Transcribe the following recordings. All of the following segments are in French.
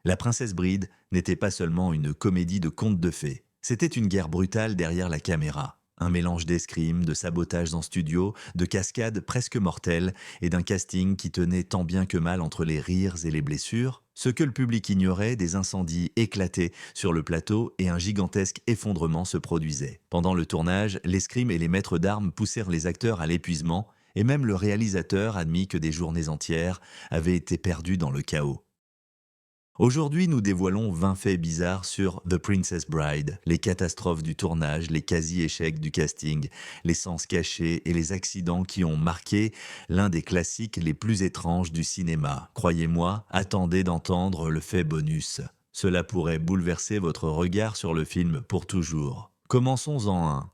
La princesse Bride n'était pas seulement une comédie de contes de fées, c'était une guerre brutale derrière la caméra. Un mélange d'escrime, de sabotage en studio, de cascades presque mortelles et d'un casting qui tenait tant bien que mal entre les rires et les blessures. Ce que le public ignorait, des incendies éclatés sur le plateau et un gigantesque effondrement se produisait. Pendant le tournage, l'escrime et les maîtres d'armes poussèrent les acteurs à l'épuisement et même le réalisateur admit que des journées entières avaient été perdues dans le chaos. Aujourd'hui, nous dévoilons 20 faits bizarres sur The Princess Bride, les catastrophes du tournage, les quasi-échecs du casting, les sens cachés et les accidents qui ont marqué l'un des classiques les plus étranges du cinéma. Croyez-moi, attendez d'entendre le fait bonus. Cela pourrait bouleverser votre regard sur le film pour toujours. Commençons en un.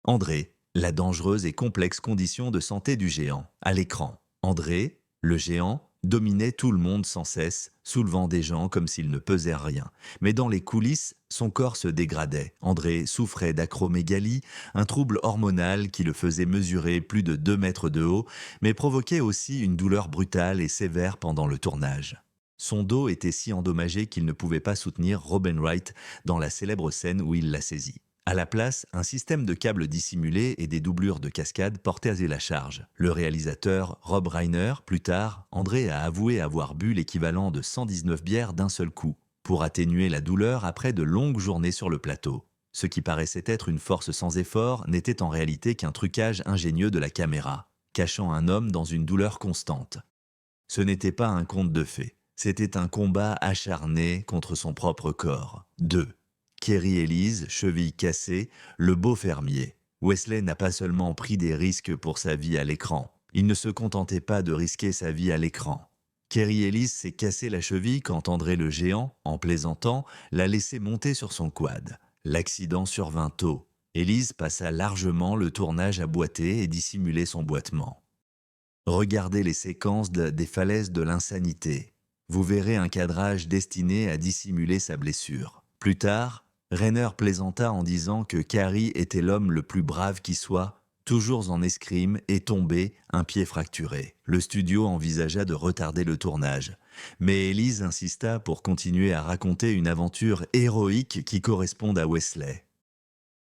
André, la dangereuse et complexe condition de santé du géant. À l'écran, André, le géant, dominait tout le monde sans cesse, soulevant des gens comme s'il ne pesait rien. Mais dans les coulisses, son corps se dégradait. André souffrait d'acromégalie, un trouble hormonal qui le faisait mesurer plus de 2 mètres de haut, mais provoquait aussi une douleur brutale et sévère pendant le tournage. Son dos était si endommagé qu'il ne pouvait pas soutenir Robin Wright dans la célèbre scène où il la saisit. À la place, un système de câbles dissimulés et des doublures de cascade portaient la charge. Le réalisateur Rob Reiner, plus tard, André a avoué avoir bu l'équivalent de 119 bières d'un seul coup, pour atténuer la douleur après de longues journées sur le plateau. Ce qui paraissait être une force sans effort n'était en réalité qu'un trucage ingénieux de la caméra, cachant un homme dans une douleur constante. Ce n'était pas un conte de fées, c'était un combat acharné contre son propre corps. 2. Kerry Elise, cheville cassée, le beau fermier. Wesley n'a pas seulement pris des risques pour sa vie à l'écran, il ne se contentait pas de risquer sa vie à l'écran. Kerry Elise s'est cassé la cheville quand André le géant, en plaisantant, l'a laissé monter sur son quad. L'accident survint tôt. Elise passa largement le tournage à boiter et dissimuler son boitement. Regardez les séquences des falaises de l'insanité. Vous verrez un cadrage destiné à dissimuler sa blessure. Plus tard, Rainer plaisanta en disant que Carrie était l'homme le plus brave qui soit, toujours en escrime et tombé, un pied fracturé. Le studio envisagea de retarder le tournage. Mais Elise insista pour continuer à raconter une aventure héroïque qui corresponde à Wesley.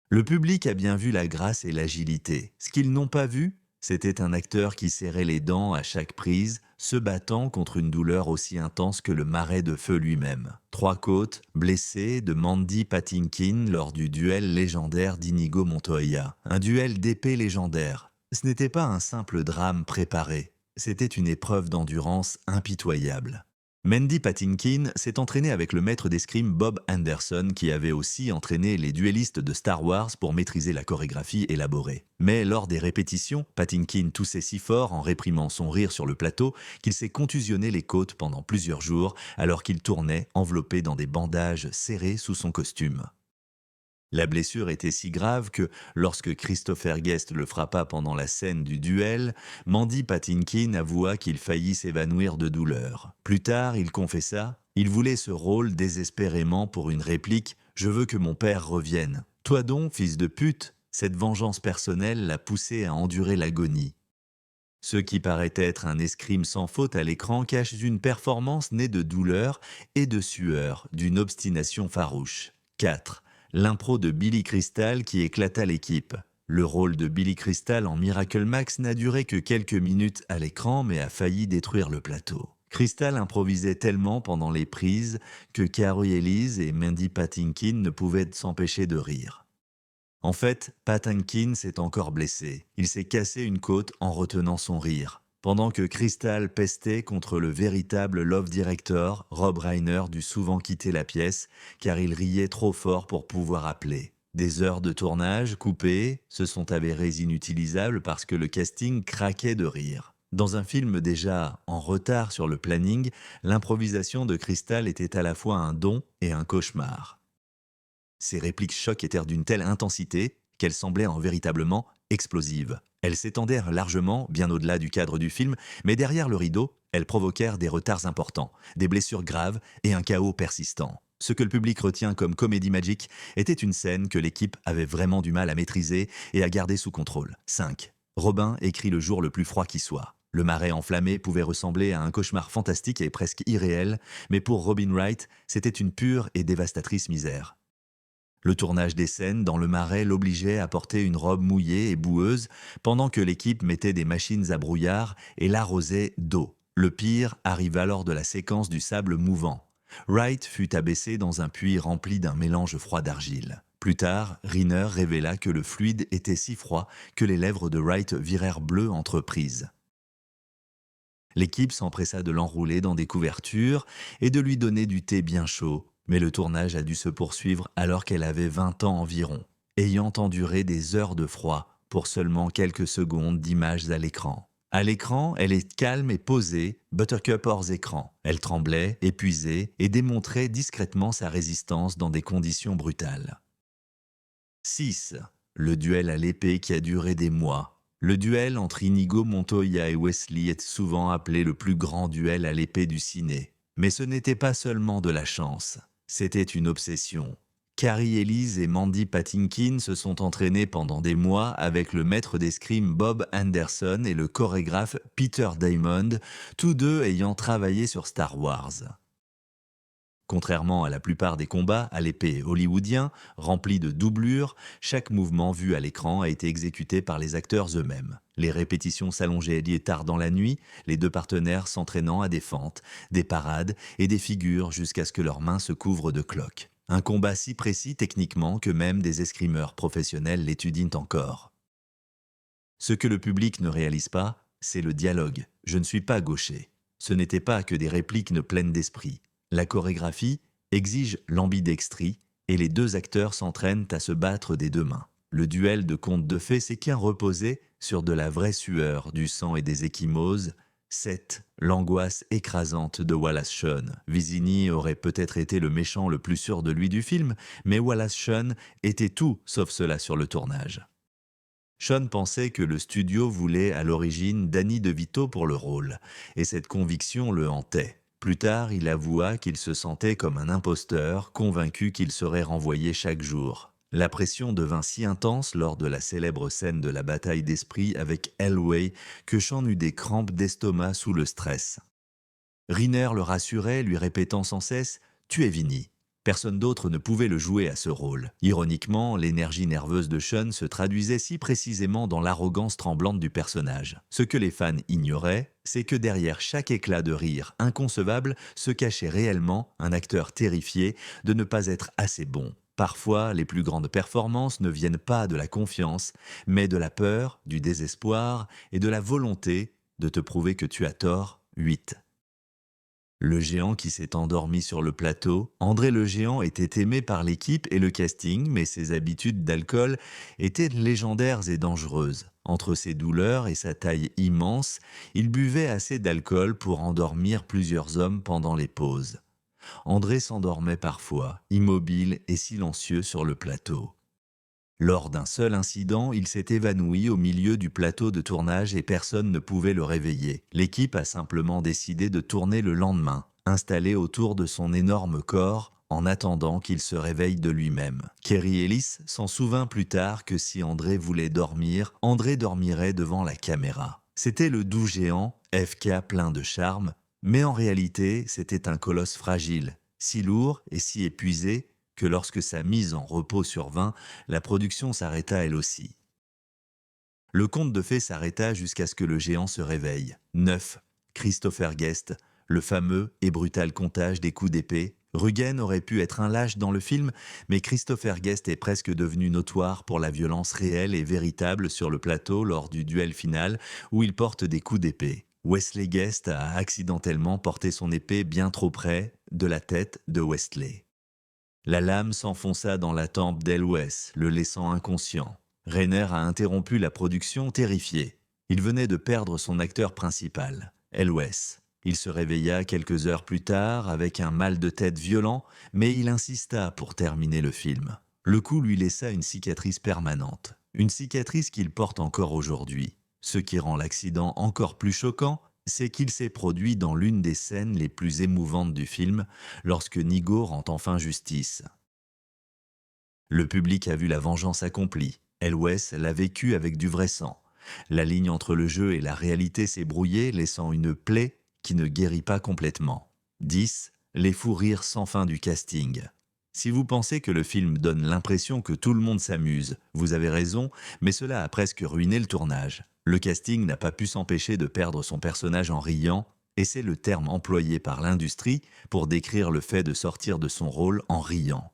Le public a bien vu la grâce et l'agilité. Ce qu'ils n'ont pas vu, c'était un acteur qui serrait les dents à chaque prise, se battant contre une douleur aussi intense que le marais de feu lui-même. Trois côtes, blessées de Mandy Patinkin lors du duel légendaire d'Inigo Montoya. Un duel d'épée légendaire. Ce n'était pas un simple drame préparé, c'était une épreuve d'endurance impitoyable. Mandy Patinkin s'est entraîné avec le maître d'escrime Bob Anderson qui avait aussi entraîné les duellistes de Star Wars pour maîtriser la chorégraphie élaborée. Mais lors des répétitions, Patinkin toussait si fort en réprimant son rire sur le plateau qu'il s'est contusionné les côtes pendant plusieurs jours alors qu'il tournait enveloppé dans des bandages serrés sous son costume. La blessure était si grave que, lorsque Christopher Guest le frappa pendant la scène du duel, Mandy Patinkin avoua qu'il faillit s'évanouir de douleur. Plus tard, il confessa « Il voulait ce rôle désespérément pour une réplique « Je veux que mon père revienne ». Toi donc, fils de pute !» Cette vengeance personnelle l'a poussé à endurer l'agonie. Ce qui paraît être un escrime sans faute à l'écran cache une performance née de douleur et de sueur, d'une obstination farouche. 4. L'impro de Billy Crystal qui éclata l'équipe. Le rôle de Billy Crystal en Miracle Max n'a duré que quelques minutes à l'écran mais a failli détruire le plateau. Crystal improvisait tellement pendant les prises que Carrie Elise et Mandy Patinkin ne pouvaient s'empêcher de rire. En fait, Patinkin s'est encore blessé. Il s'est cassé une côte en retenant son rire. Pendant que Crystal pestait contre le véritable Love Director, Rob Reiner dut souvent quitter la pièce car il riait trop fort pour pouvoir appeler. Des heures de tournage coupées se sont avérées inutilisables parce que le casting craquait de rire. Dans un film déjà en retard sur le planning, l'improvisation de Crystal était à la fois un don et un cauchemar. Ses répliques chocs étaient d'une telle intensité qu'elles semblaient véritablement explosives. Elles s'étendèrent largement, bien au-delà du cadre du film, mais derrière le rideau, elles provoquèrent des retards importants, des blessures graves et un chaos persistant. Ce que le public retient comme comédie magique était une scène que l'équipe avait vraiment du mal à maîtriser et à garder sous contrôle. 5. Robin écrit le jour le plus froid qui soit. Le marais enflammé pouvait ressembler à un cauchemar fantastique et presque irréel, mais pour Robin Wright, c'était une pure et dévastatrice misère. Le tournage des scènes dans le marais l'obligeait à porter une robe mouillée et boueuse, pendant que l'équipe mettait des machines à brouillard et l'arrosait d'eau. Le pire arriva lors de la séquence du sable mouvant. Wright fut abaissé dans un puits rempli d'un mélange froid d'argile. Plus tard, Riner révéla que le fluide était si froid que les lèvres de Wright virèrent bleues entre prises. L'équipe s'empressa de l'enrouler dans des couvertures et de lui donner du thé bien chaud, mais le tournage a dû se poursuivre alors qu'elle avait 20 ans environ, ayant enduré des heures de froid pour seulement quelques secondes d'images à l'écran. À l'écran, elle est calme et posée, Buttercup hors écran. Elle tremblait, épuisée, et démontrait discrètement sa résistance dans des conditions brutales. 6. Le duel à l'épée qui a duré des mois. Le duel entre Inigo Montoya et Wesley est souvent appelé le plus grand duel à l'épée du ciné. Mais ce n'était pas seulement de la chance, c'était une obsession. Carrie Ellis et Mandy Patinkin se sont entraînés pendant des mois avec le maître d'escrime Bob Anderson et le chorégraphe Peter Diamond, tous deux ayant travaillé sur Star Wars. Contrairement à la plupart des combats à l'épée hollywoodiens, remplis de doublures, chaque mouvement vu à l'écran a été exécuté par les acteurs eux-mêmes. Les répétitions s'allongeaient tard dans la nuit, les deux partenaires s'entraînant à des fentes, des parades et des figures jusqu'à ce que leurs mains se couvrent de cloques. Un combat si précis techniquement que même des escrimeurs professionnels l'étudient encore. Ce que le public ne réalise pas, c'est le dialogue. Je ne suis pas gaucher. Ce n'était pas que des répliques pleines d'esprit. La chorégraphie exige l'ambidextrie et les deux acteurs s'entraînent à se battre des deux mains. Le duel de contes de fées s'est qu'un reposé sur de la vraie sueur, du sang et des ecchymoses. 7. L'angoisse écrasante de Wallace Shawn. Visini aurait peut-être été le méchant le plus sûr de lui du film, mais Wallace Shawn était tout sauf cela sur le tournage. Shawn pensait que le studio voulait à l'origine Danny DeVito pour le rôle, et cette conviction le hantait. Plus tard, il avoua qu'il se sentait comme un imposteur, convaincu qu'il serait renvoyé chaque jour. La pression devint si intense lors de la célèbre scène de la bataille d'esprit avec Elway que Shawn eut des crampes d'estomac sous le stress. Riner le rassurait, lui répétant sans cesse « Tu es Vinny ». Personne d'autre ne pouvait le jouer à ce rôle. Ironiquement, l'énergie nerveuse de Shawn se traduisait si précisément dans l'arrogance tremblante du personnage. Ce que les fans ignoraient, c'est que derrière chaque éclat de rire inconcevable se cachait réellement un acteur terrifié de ne pas être assez bon. Parfois, les plus grandes performances ne viennent pas de la confiance, mais de la peur, du désespoir et de la volonté de te prouver que tu as tort. 8. Le géant qui s'est endormi sur le plateau. André le géant était aimé par l'équipe et le casting, mais ses habitudes d'alcool étaient légendaires et dangereuses. Entre ses douleurs et sa taille immense, il buvait assez d'alcool pour endormir plusieurs hommes pendant les pauses. André s'endormait parfois, immobile et silencieux sur le plateau. Lors d'un seul incident, il s'est évanoui au milieu du plateau de tournage et personne ne pouvait le réveiller. L'équipe a simplement décidé de tourner le lendemain, installé autour de son énorme corps, en attendant qu'il se réveille de lui-même. Kerry Ellis s'en souvint plus tard que si André voulait dormir, André dormirait devant la caméra. C'était le doux géant, FK plein de charme, mais en réalité, c'était un colosse fragile, si lourd et si épuisé que lorsque sa mise en repos survint, la production s'arrêta elle aussi. Le conte de fées s'arrêta jusqu'à ce que le géant se réveille. 9. Christopher Guest, le fameux et brutal comptage des coups d'épée. Rugen aurait pu être un lâche dans le film, mais Christopher Guest est presque devenu notoire pour la violence réelle et véritable sur le plateau lors du duel final où il porte des coups d'épée. Wesley Guest a accidentellement porté son épée bien trop près de la tête de Wesley. La lame s'enfonça dans la tempe d'Elwes, le laissant inconscient. Rainer a interrompu la production terrifié. Il venait de perdre son acteur principal, Elwes. Il se réveilla quelques heures plus tard avec un mal de tête violent, mais il insista pour terminer le film. Le coup lui laissa une cicatrice permanente, une cicatrice qu'il porte encore aujourd'hui. Ce qui rend l'accident encore plus choquant, c'est qu'il s'est produit dans l'une des scènes les plus émouvantes du film, lorsque Nigo rend enfin justice. Le public a vu la vengeance accomplie. Elwes l'a vécu avec du vrai sang. La ligne entre le jeu et la réalité s'est brouillée, laissant une plaie qui ne guérit pas complètement. 10. Les fous rires sans fin du casting. Si vous pensez que le film donne l'impression que tout le monde s'amuse, vous avez raison, mais cela a presque ruiné le tournage. Le casting n'a pas pu s'empêcher de perdre son personnage en riant, et c'est le terme employé par l'industrie pour décrire le fait de sortir de son rôle en riant.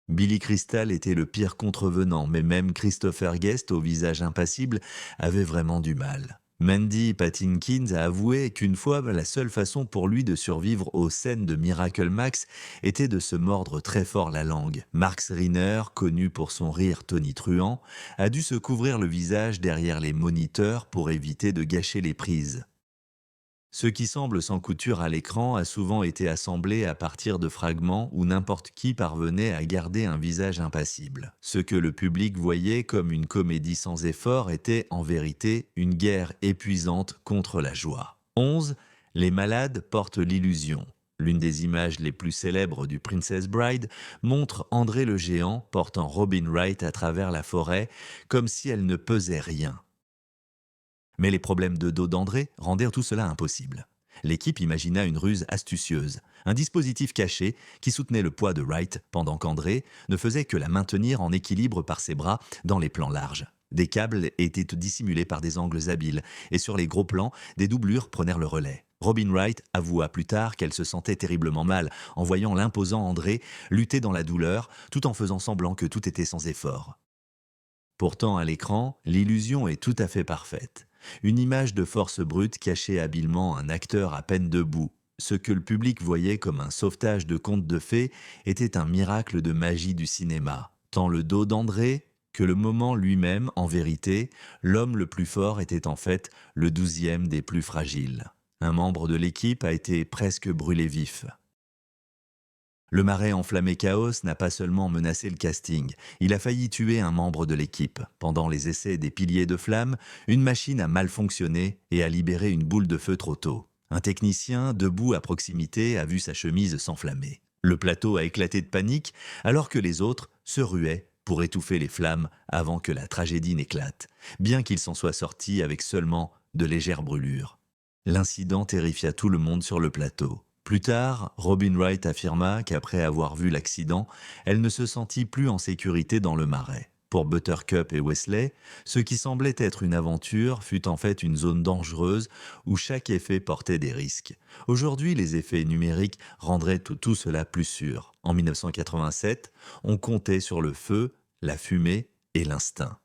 Billy Crystal était le pire contrevenant, mais même Christopher Guest, au visage impassible, avait vraiment du mal. Mandy Patinkin a avoué qu'une fois, la seule façon pour lui de survivre aux scènes de Miracle Max était de se mordre très fort la langue. Mark Riner, connu pour son rire tonitruant, a dû se couvrir le visage derrière les moniteurs pour éviter de gâcher les prises. Ce qui semble sans couture à l'écran a souvent été assemblé à partir de fragments où n'importe qui parvenait à garder un visage impassible. Ce que le public voyait comme une comédie sans effort était en vérité une guerre épuisante contre la joie. 11. Les malades portent l'illusion. L'une des images les plus célèbres du Princess Bride montre André le géant portant Robin Wright à travers la forêt comme si elle ne pesait rien. Mais les problèmes de dos d'André rendirent tout cela impossible. L'équipe imagina une ruse astucieuse, un dispositif caché qui soutenait le poids de Wright pendant qu'André ne faisait que la maintenir en équilibre par ses bras dans les plans larges. Des câbles étaient dissimulés par des angles habiles et sur les gros plans, des doublures prenèrent le relais. Robin Wright avoua plus tard qu'elle se sentait terriblement mal en voyant l'imposant André lutter dans la douleur tout en faisant semblant que tout était sans effort. Pourtant, à l'écran, l'illusion est tout à fait parfaite. Une image de force brute cachait habilement un acteur à peine debout. Ce que le public voyait comme un sauvetage de conte de fées était un miracle de magie du cinéma. Tant le dos d'André que le moment lui-même, en vérité, l'homme le plus fort était en fait le 12e des plus fragiles. Un membre de l'équipe a été presque brûlé vif. Le marais enflammé Chaos n'a pas seulement menacé le casting, il a failli tuer un membre de l'équipe. Pendant les essais des piliers de flammes, une machine a mal fonctionné et a libéré une boule de feu trop tôt. Un technicien, debout à proximité, a vu sa chemise s'enflammer. Le plateau a éclaté de panique alors que les autres se ruaient pour étouffer les flammes avant que la tragédie n'éclate, bien qu'il s'en soit sorti avec seulement de légères brûlures. L'incident terrifia tout le monde sur le plateau. Plus tard, Robin Wright affirma qu'après avoir vu l'accident, elle ne se sentit plus en sécurité dans le marais. Pour Buttercup et Wesley, ce qui semblait être une aventure fut en fait une zone dangereuse où chaque effet portait des risques. Aujourd'hui, les effets numériques rendraient tout cela plus sûr. En 1987, on comptait sur le feu, la fumée et l'instinct.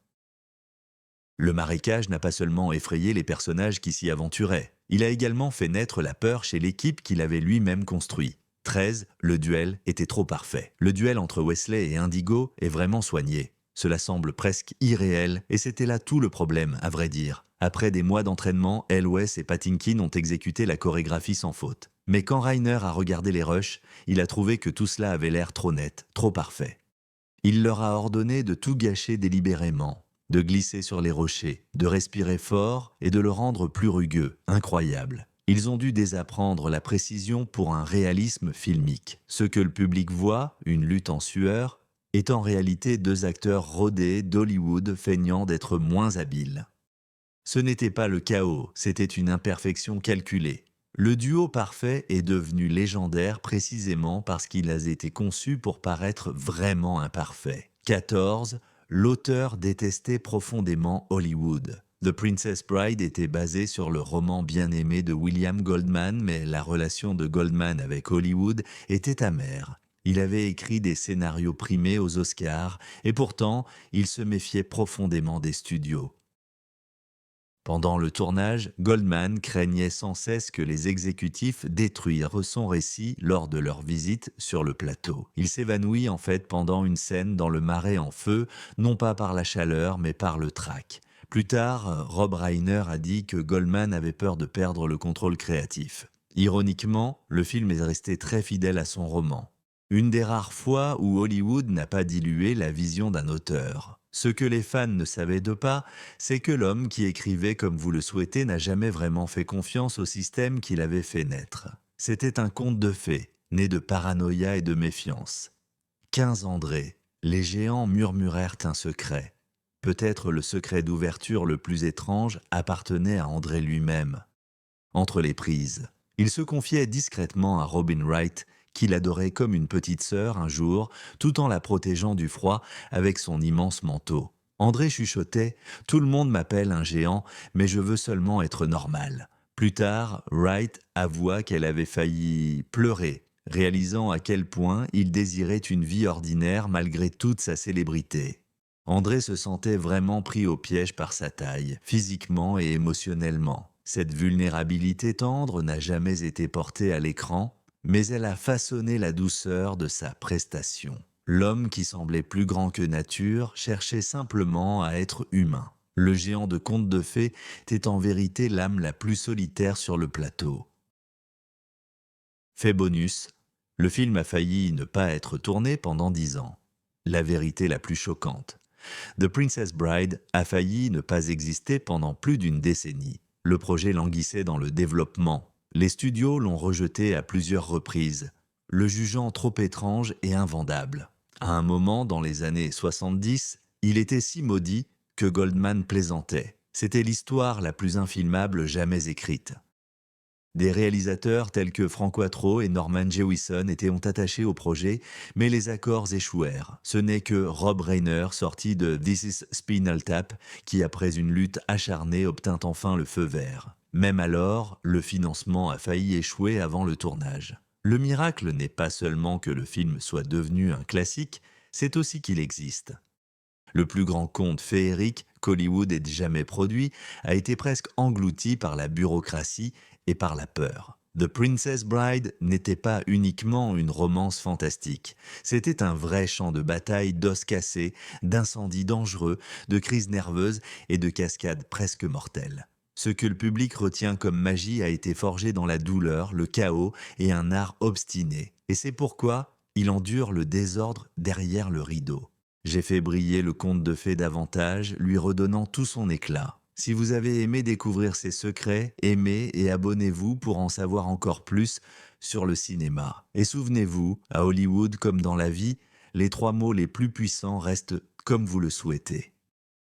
Le marécage n'a pas seulement effrayé les personnages qui s'y aventuraient, il a également fait naître la peur chez l'équipe qu'il avait lui-même construit. 13, le duel était trop parfait. Le duel entre Wesley et Indigo est vraiment soigné. Cela semble presque irréel et c'était là tout le problème, à vrai dire. Après des mois d'entraînement, Elwes et Patinkin ont exécuté la chorégraphie sans faute. Mais quand Reiner a regardé les rushs, il a trouvé que tout cela avait l'air trop net, trop parfait. Il leur a ordonné de tout gâcher délibérément, de glisser sur les rochers, de respirer fort et de le rendre plus rugueux, incroyable. Ils ont dû désapprendre la précision pour un réalisme filmique. Ce que le public voit, une lutte en sueur, est en réalité deux acteurs rodés d'Hollywood feignant d'être moins habiles. Ce n'était pas le chaos, c'était une imperfection calculée. Le duo parfait est devenu légendaire précisément parce qu'il a été conçu pour paraître vraiment imparfait. 14. L'auteur détestait profondément Hollywood. The Princess Bride était basé sur le roman bien-aimé de William Goldman, mais la relation de Goldman avec Hollywood était amère. Il avait écrit des scénarios primés aux Oscars, et pourtant, il se méfiait profondément des studios. Pendant le tournage, Goldman craignait sans cesse que les exécutifs détruisent son récit lors de leur visite sur le plateau. Il s'évanouit en fait pendant une scène dans le marais en feu, non pas par la chaleur mais par le trac. Plus tard, Rob Reiner a dit que Goldman avait peur de perdre le contrôle créatif. Ironiquement, le film est resté très fidèle à son roman. Une des rares fois où Hollywood n'a pas dilué la vision d'un auteur. Ce que les fans ne savaient pas, c'est que l'homme qui écrivait comme vous le souhaitez n'a jamais vraiment fait confiance au système qu'il avait fait naître. C'était un conte de fées, né de paranoïa et de méfiance. 15 André, les géants murmurèrent un secret. Peut-être le secret d'ouverture le plus étrange appartenait à André lui-même. Entre les prises, il se confiait discrètement à Robin Wright, qu'il adorait comme une petite sœur un jour, tout en la protégeant du froid avec son immense manteau. André chuchotait: «Tout le monde m'appelle un géant, mais je veux seulement être normal.» Plus tard, Wright avoua qu'elle avait failli pleurer, réalisant à quel point il désirait une vie ordinaire malgré toute sa célébrité. André se sentait vraiment pris au piège par sa taille, physiquement et émotionnellement. Cette vulnérabilité tendre n'a jamais été portée à l'écran, mais elle a façonné la douceur de sa prestation. L'homme qui semblait plus grand que nature cherchait simplement à être humain. Le géant de conte de fées était en vérité l'âme la plus solitaire sur le plateau. Fait bonus, le film a failli ne pas être tourné pendant 10 ans. La vérité la plus choquante: The Princess Bride a failli ne pas exister pendant plus d'une décennie. Le projet languissait dans le développement. Les studios l'ont rejeté à plusieurs reprises, le jugeant trop étrange et invendable. À un moment, dans les années 70, il était si maudit que Goldman plaisantait. C'était l'histoire la plus infilmable jamais écrite. Des réalisateurs tels que Frank Quatro et Norman Jewison étaient attachés au projet, mais les accords échouèrent. Ce n'est que Rob Reiner, sorti de This is Spinal Tap, qui après une lutte acharnée obtint enfin le feu vert. Même alors, le financement a failli échouer avant le tournage. Le miracle n'est pas seulement que le film soit devenu un classique, c'est aussi qu'il existe. Le plus grand conte féerique qu'Hollywood ait jamais produit a été presque englouti par la bureaucratie et par la peur. The Princess Bride n'était pas uniquement une romance fantastique, c'était un vrai champ de bataille d'os cassés, d'incendies dangereux, de crises nerveuses et de cascades presque mortelles. Ce que le public retient comme magie a été forgé dans la douleur, le chaos et un art obstiné. Et c'est pourquoi il endure le désordre derrière le rideau. J'ai fait briller le conte de fées davantage, lui redonnant tout son éclat. Si vous avez aimé découvrir ses secrets, aimez et abonnez-vous pour en savoir encore plus sur le cinéma. Et souvenez-vous, à Hollywood comme dans la vie, les 3 mots les plus puissants restent comme vous le souhaitez.